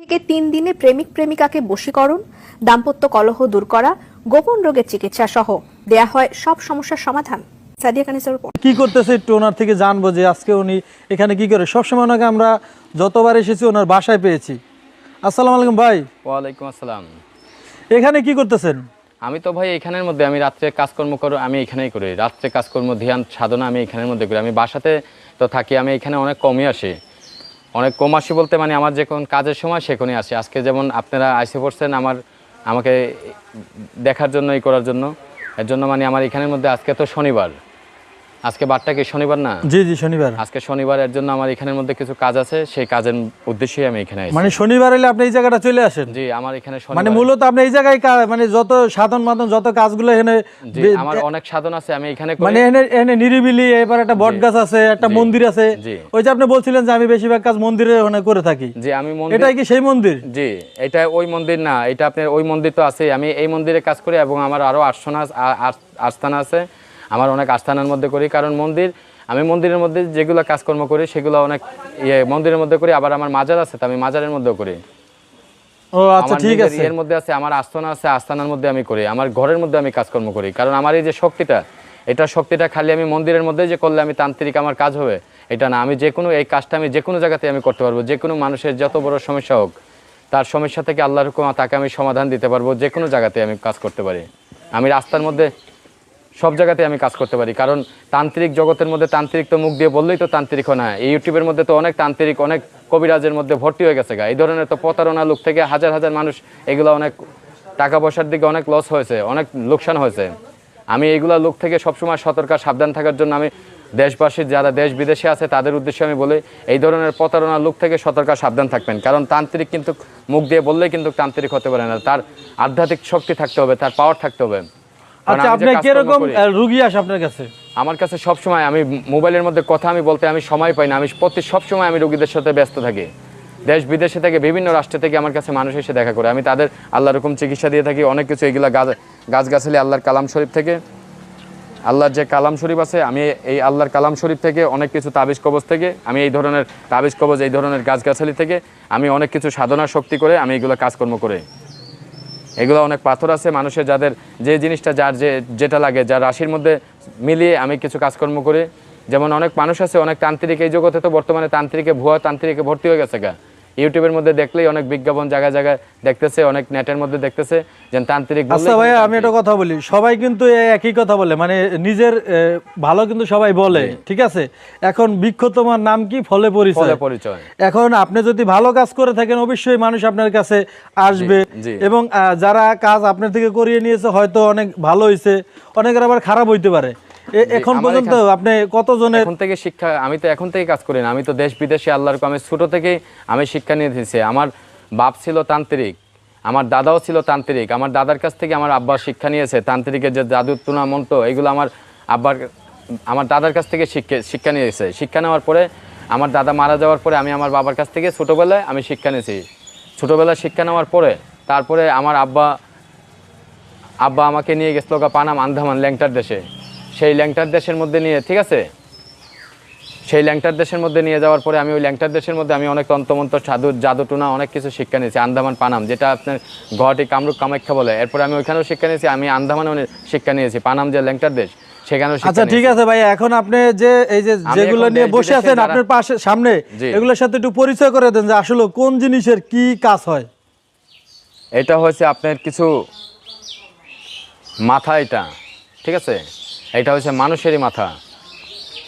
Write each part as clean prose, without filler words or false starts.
থেকে 3 দিনে প্রেমিক প্রেমিকাকে বশীকরণ, দাম্পত্য কলহ দূর করা, গোপন রোগের চিকিৎসা সহ দেয়া হয় সব সমস্যার সমাধান। সাদিয়া কানিসার রিপোর্ট। কি করতেছে একটু ওনার থেকে জানবো যে আজকে উনি এখানে কি করে। সবসময় ওনাকে আমরা যতবার এসেছি ওনার বাসায় পেয়েছি। আসসালামু আলাইকুম ভাই। ওয়ালাইকুম আসসালাম। এখানে কি করতেছেন? আমি তো ভাই এখানের মধ্যে আমি রাত্রে কাজকর্ম করো, আমি এখানেই করি। রাত্রে কাজকর্ম ধ্যান সাধনা আমি এখানের মধ্যে করি। আমি বাসাতে তো থাকি, আমি এখানে অনেক কমই আসি। অনেক কম আসি বলতে মানে আমার যে কোন কাজের সময় সেখানেই আসি। আজকে যেমন আপনারা আইসে পড়ছেন আমাকে দেখার জন্য, এই করার জন্য, এর জন্য মানে আমার এখানের মধ্যে আজকে তো শনিবার, আজকে বারটা কি শনিবার না? জি জি শনিবার। আজকে শনিবার, এর জন্য আমার এখানের মধ্যে কিছু কাজ আছে, সেই কাজের উদ্দেশ্যেই আমি এখানে আসি। মানে শনিবার হলে আপনি এই জায়গাটা চলে আসেন? জি, আমার এখানে মানে মূলত আপনি এই জায়গায় মানে যত সাধন মাধন যত কাজগুলো এখানে, জি আমার অনেক সাধন আছে, আমি এখানে মানে এখানে নিরিবিলি, এবার একটা বট গাছ আছে, একটা মন্দির আছে। ওই যে আপনি বলছিলেন যে আমি বেশিরভাগ কাজ মন্দিরে ওখানে করে থাকি। জি আমি এটাই কি সেই মন্দির? জি এটা ওই মন্দির না, এটা আপনার ওই মন্দির তো আছে। আমি এই মন্দিরে কাজ করি এবং আমার আরো আস্থানা আছে। আমার অনেক আস্থানার মধ্যে করি, কারণ আমি মন্দিরের মধ্যে যেগুলো কাজকর্ম করি সেগুলো অনেক মন্দিরের মধ্যে করি। আবার আমার মাজার আছে, তো আমি মাজারের মধ্যেও করি। ও আচ্ছা ঠিক আছে। এর মধ্যে আছে আমার আস্থানা আছে, আস্থানার মধ্যে আমি করি। আমার ঘরের মধ্যে আমি কাজকর্ম করি, কারণ আমার এই যে শক্তিটা খালি আমি মন্দিরের মধ্যে যে করলে আমি তান্ত্রিক আমার কাজ হবে এটা না। আমি যে কোনো এই কাজটা আমি যে কোনো জায়গাতে আমি করতে পারবো। যে কোনো মানুষের যত বড় সমস্যা হোক, তার সমস্যা থেকে আল্লাহর হুকুম তাকে আমি সমাধান দিতে পারবো। যে কোনো জায়গাতে আমি কাজ করতে পারি। আমি রাস্তার মধ্যে সব জায়গাতে আমি কাজ করতে পারি, কারণ তান্ত্রিক জগতের মধ্যে তান্ত্রিক তো মুখ দিয়ে বললেই তো তান্ত্রিক হয় না। এই ইউটিউবের মধ্যে তো অনেক তান্ত্রিক, অনেক কবিরাজের মধ্যে ভর্তি হয়ে গেছে এই ধরনের তো প্রতারণা লোক থেকে হাজার হাজার মানুষ, এগুলো অনেক টাকা পয়সার দিকে অনেক লস হয়েছে, অনেক লোকসান হয়েছে। আমি এইগুলা লোক থেকে সবসময় সতর্ক সাবধান থাকার জন্য আমি দেশবাসী যারা দেশ বিদেশে আছে তাদের উদ্দেশ্যে আমি বলি, এই ধরনের প্রতারণা লোক থেকে সতর্ক সাবধান থাকবেন। কারণ তান্ত্রিক কিন্তু মুখ দিয়ে বললেই কিন্তু তান্ত্রিক হতে পারে না। তার আধ্যাত্মিক শক্তি থাকতে হবে, তার পাওয়ার থাকতে হবে। আচ্ছা আপনি কিরকম রোগী আসে আপনার কাছে? আমার কাছে সব সময় আমি মোবাইলের মধ্যে কথা আমি বলতে আমি সময় পাই না। আমি সব সময় আমি রোগীদের সাথে ব্যস্ত থাকি। দেশ বিদেশে থেকে বিভিন্ন রাষ্ট্র থেকে আমার কাছে মানুষ এসে দেখা করে। আমি তাদের আল্লাহর হুকুম চিকিৎসা দিয়ে থাকি। অনেক কিছু এগুলা গাছগাছালি আল্লাহর কালাম শরীফ থেকে, আল্লাহর যে কালাম শরীফ আছে, আমি এই আল্লাহর কালাম শরীফ থেকে অনেক কিছু তাবিজ কবজ থেকে, আমি এই ধরনের তাবিজ কবজ, এই ধরনের গাছগাছালি থেকে আমি অনেক কিছু সাধনা শক্তি করে আমি এগুলো কাজকর্ম করে। এগুলো অনেক পাথর আছে মানুষের, যাদের যে জিনিসটা যার যেটা লাগে, যার রাশির মধ্যে মিলিয়ে আমি কিছু কাজকর্ম করি। যেমন অনেক মানুষ আছে, অনেক তান্ত্রিক এই জগতে তো বর্তমানে ভুয়া তান্ত্রিকে ভর্তি হয়ে গেছে ইউটিউবের মধ্যে দেখলেই অনেক বিজ্ঞাপন জায়গায় জায়গায় দেখতেছে, অনেক নেটের মধ্যে দেখতেছে যে তান্ত্রিক। আচ্ছা ভাইয়া আমি একটা কথা বলি, সবাই কিন্তু একই কথা বলে, মানে নিজের ভালো কিন্তু সবাই বলে, ঠিক আছে। এখন বৃক্ষ তোমার নাম কি, ফলে পরিচয়। এখন আপনি যদি ভালো কাজ করে থাকেন অবশ্যই মানুষ আপনার কাছে আসবে, এবং যারা কাজ আপনার থেকে করিয়ে নিয়েছে হয়তো অনেক ভালো হয়েছে, অনেকের আবার খারাপ হইতে পারে। এখন পর্যন্ত আপনি কতজনের এখন থেকে শিক্ষা, আমি তো এখন থেকে কাজ করি না, আমি তো দেশ বিদেশে আল্লাহর আমি ছোট থেকে আমি শিক্ষা নিয়ে দিয়েছি। আমার বাপ ছিল তান্ত্রিক, আমার দাদাও ছিল তান্ত্রিক। আমার দাদার কাছ থেকে আমার আব্বা শিক্ষা নিয়েছে তান্ত্রিকের যে জাদু টুনা মন্ত্র, এগুলো আমার দাদার কাছ থেকে শিক্ষা নিয়েছে। শিক্ষা নেওয়ার পরে আমার দাদা মারা যাওয়ার পরে আমি আমার বাবার কাছ থেকে ছোটোবেলায় আমি শিক্ষা নিয়েছি। ছোটোবেলায় শিক্ষা নেওয়ার পরে তারপরে আমার আব্বা আমাকে নিয়ে গেছিল পানাম আন্দামান ল্যাংটার দেশে। সেই ল্যাংটার দেশের মধ্যে নিয়ে, ঠিক আছে, সেই ল্যাংটার দেশের মধ্যে নিয়ে যাওয়ার পরে আমি ওই ল্যাংটার দেশের মধ্যে আমি অনেক তন্ত্রমন্ত্র জাদুটুনা অনেক কিছু শিক্ষা নিয়েছি। আন্দামান পানাম, যেটা আপনার গুয়াহাটি কামরূপ কামাখ্যা বলে, এরপরে আমি ওইখানেও শিক্ষা নিয়েছি। আমি আন্দামানে শিক্ষা নিয়েছি, পানাম যে ল্যাংটার দেশ সেখানেও। আচ্ছা ঠিক আছে ভাই, এখন আপনি যে এই যে যেগুলো নিয়ে বসে আছেন আপনার পাশে সামনে, এগুলোর সাথে একটু পরিচয় করে দেন যে আসলে কোন জিনিসের কি কাজ হয়। এটা হচ্ছে আপনার কিছু মাথা, এটা ঠিক আছে, এটা হচ্ছে মানুষেরই মাথা।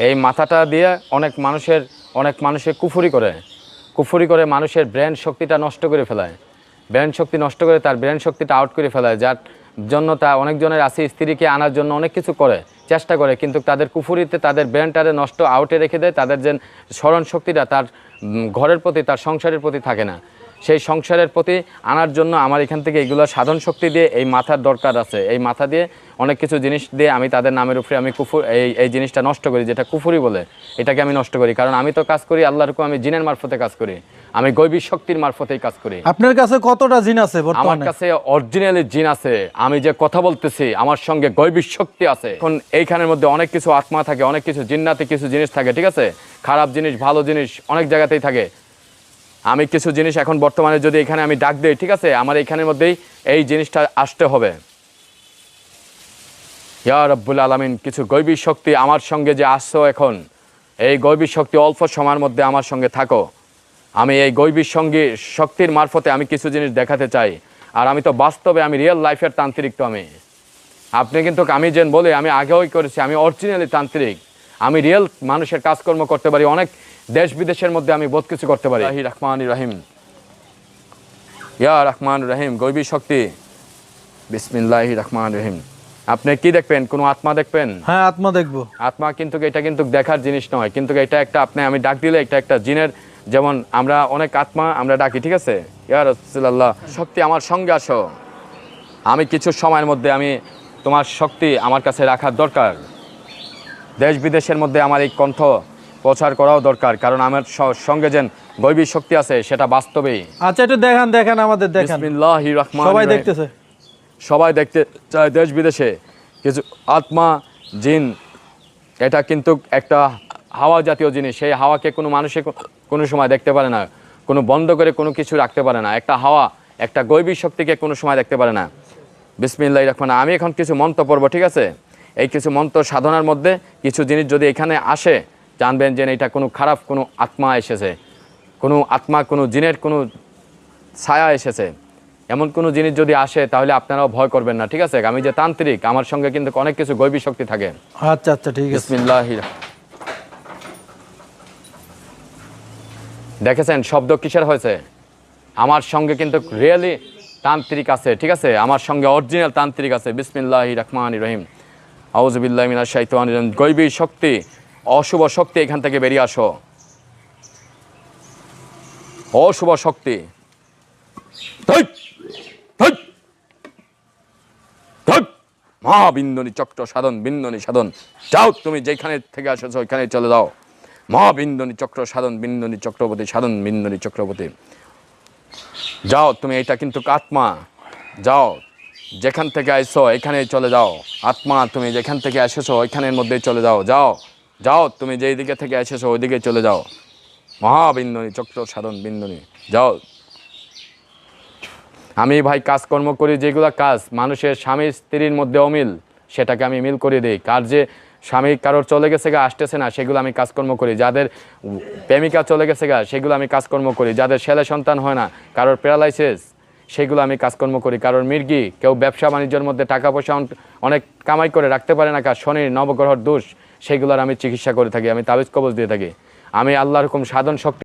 এই মাথাটা দিয়ে অনেক মানুষের কুফুরি করে মানুষের ব্রেন শক্তিটা নষ্ট করে ফেলায়। ব্রেন শক্তি নষ্ট করে তার ব্রেন শক্তিটা আউট করে ফেলায়, যার জন্য তা অনেকজনের আছে স্ত্রীকে আনার জন্য অনেক কিছু চেষ্টা করে, কিন্তু তাদের কুফুরিতে তাদের ব্রেনটারে নষ্ট আউটে রেখে দেয়। তাদের যে স্মরণ শক্তিটা তার ঘরের প্রতি, তার সংসারের প্রতি থাকে না। সেই সংসারের প্রতি আনার জন্য আমার এখান থেকে এইগুলো সাধন শক্তি দিয়ে এই মাথার দরকার আছে। এই মাথা দিয়ে অনেক কিছু জিনিস দিয়ে আমি তাদের নামের উপরে আমি এই জিনিসটা নষ্ট করি, যেটা কুফুরি বলে, এটাকে আমি নষ্ট করি। কারণ আমি তো কাজ করি আল্লাহর হুকুম, আমি জিনের মারফতে কাজ করি, আমি গৈবিক শক্তির মারফতেই কাজ করি। আপনার কাছে কতটা জিন আছে? আমার কাছে অরিজিনালি জিন আছে। আমি যে কথা বলতেছি আমার সঙ্গে গৈবিক শক্তি আছে। এখন এইখানের মধ্যে অনেক কিছু আত্মা থাকে, অনেক কিছু জিন্নাতে কিছু জিনিস থাকে, ঠিক আছে, খারাপ জিনিস ভালো জিনিস অনেক জায়গাতেই থাকে। আমি কিছু জিনিস এখন বর্তমানে যদি এখানে আমি ডাক দিই, ঠিক আছে, আমার এখানের মধ্যেই এই জিনিসটা আসতে হবে। ইয়া রব্বুল আলামিন, কিছু গৈবিক শক্তি আমার সঙ্গে যে আসছো এখন, এই গৈবিক শক্তি অল্প সময়ের মধ্যে আমার সঙ্গে থাকো। আমি এই গৈবিক শক্তির মারফতে আমি কিছু জিনিস দেখাতে চাই। আর আমি তো বাস্তবে আমি রিয়েল লাইফের তান্ত্রিক। তো আপনি কিন্তু আমি যেন বলি আমি আগেও করেছি, আমি অরিজিনালি তান্ত্রিক। আমি রিয়েল মানুষের কাজকর্ম করতে পারি, অনেক দেশ বিদেশের মধ্যে আমি বহুত কিছু করতে পারি। রহমান রহিম, ইয়া রহমান রহিম, গৈবিক শক্তি, বিসমিল্লাহি রহমান রহিম। আপনি কি দেখবেন? কোনো আত্মা দেখবেন? হ্যাঁ, আত্মা দেখবো। আত্মা কিন্তু এটা কিন্তু দেখার জিনিস নয়, কিন্তু এটা একটা আমি ডাক দিলে এটা একটা জিনের, যেমন আমরা অনেক আত্মা আমরা ডাকি, ঠিক আছে। ইয়া রাসূলুল্লাহ, শক্তি আমার সঙ্গে আসো। আমি কিছু সময়ের মধ্যে আমি তোমার শক্তি আমার কাছে রাখার দরকার। দেশ বিদেশের মধ্যে আমার এই কণ্ঠ প্রচার করাও দরকার, কারণ আমার সঙ্গে যে গৈবিক শক্তি আছে সেটা বাস্তবেই। আচ্ছা, একটু দেখান আমাদের, দেখান। বিসমিল্লাহির রহমানির সবাই রহিম। দেখতেছে, সবাই দেখতে চায় দেশ বিদেশে। কিছু আত্মা জিন, এটা কিন্তু একটা হাওয়া জাতীয় জিনিস। সেই হাওয়াকে কোনো মানুষে কোনো সময় দেখতে পারে না, কোনো বন্ধ করে কোনো কিছু রাখতে পারে না। একটা হাওয়া, একটা গৈবিক শক্তিকে কোনো সময় দেখতে পারে না। বিসমিল্লাহির রহমান, আমি এখন কিছু মন্ত্র পড়ব, ঠিক আছে। এই কিছু মন্ত্র সাধনার মধ্যে কিছু জিনিস যদি এখানে আসে, জানবেন যে এটা কোনো খারাপ কোনো আত্মা এসেছে, কোনো আত্মা, কোনো জিনের কোনো ছায়া এসেছে। এমন কোনো জিনিস যদি আসে তাহলে আপনারাও ভয় করবেন না, ঠিক আছে। আমি যে তান্ত্রিক, আমার সঙ্গে কিন্তু অনেক কিছু গৈবিক শক্তি থাকে। আচ্ছা, ঠিক আছে। বিসমিল্লাহির, দেখেছেন শব্দ কিসের হয়েছে? আমার সঙ্গে কিন্তু রিয়েলি তান্ত্রিক আছে, ঠিক আছে। আমার সঙ্গে অরিজিনাল তান্ত্রিক আছে। বিসমিল্লাহির রহমানির রহিম, আউযু বিল্লাহি মিনাশ শাইতানির রাজিম। গৈবিক শক্তি, অশুভ শক্তি এখান থেকে বেরিয়ে আসো। অশুভ শক্তি, মহাবিন্দনী চক্র সাধন, বিন্দনী সাধন, যাও তুমি যেখানে থেকে আসছো ওইখানে চলে যাও। মহাবিন্দনী চক্র সাধন, বিন্দনী চক্রবর্তী সাধন, বিন্দনী চক্রবর্তী, যাও তুমি। এটা কিন্তু আত্মা, যাও যেখান থেকে আসছো এখানে চলে যাও। আত্মা, তুমি যেখান থেকে এসেছো ওইখানের মধ্যেই চলে যাও। যাও তুমি যেই দিকে থেকে এসেছো ওই দিকে চলে যাও। মহাবিন্দনী চক্র সাধন, বিন্দনী, যাও। আমি ভাই কাজকর্ম করি, যেগুলো কাজ মানুষের স্বামী স্ত্রীর মধ্যে অমিল, সেটাকে আমি মিল করে দিই। কার যে স্বামী কারোর চলে গেছে গা, আসতেছে না, সেগুলো আমি কাজকর্ম করি। যাদের প্রেমিকা চলে গেছে গা, সেগুলো আমি কাজকর্ম করি। যাদের ছেলে সন্তান হয় না, কারোর প্যারালাইসিস, সেগুলো আমি কাজকর্ম করি। কারোর মির্গি, কেউ ব্যবসা বাণিজ্যের মধ্যে টাকা পয়সা অনেক কামাই করে রাখতে পারে না, কার শনির নবগ্রহর দোষ, সেগুলোর আমি চিকিৎসা করে থাকি। আমি তাবিজ কবজ দিয়ে থাকি। আমি আল্লাহর হুকুম সাধন শক্তি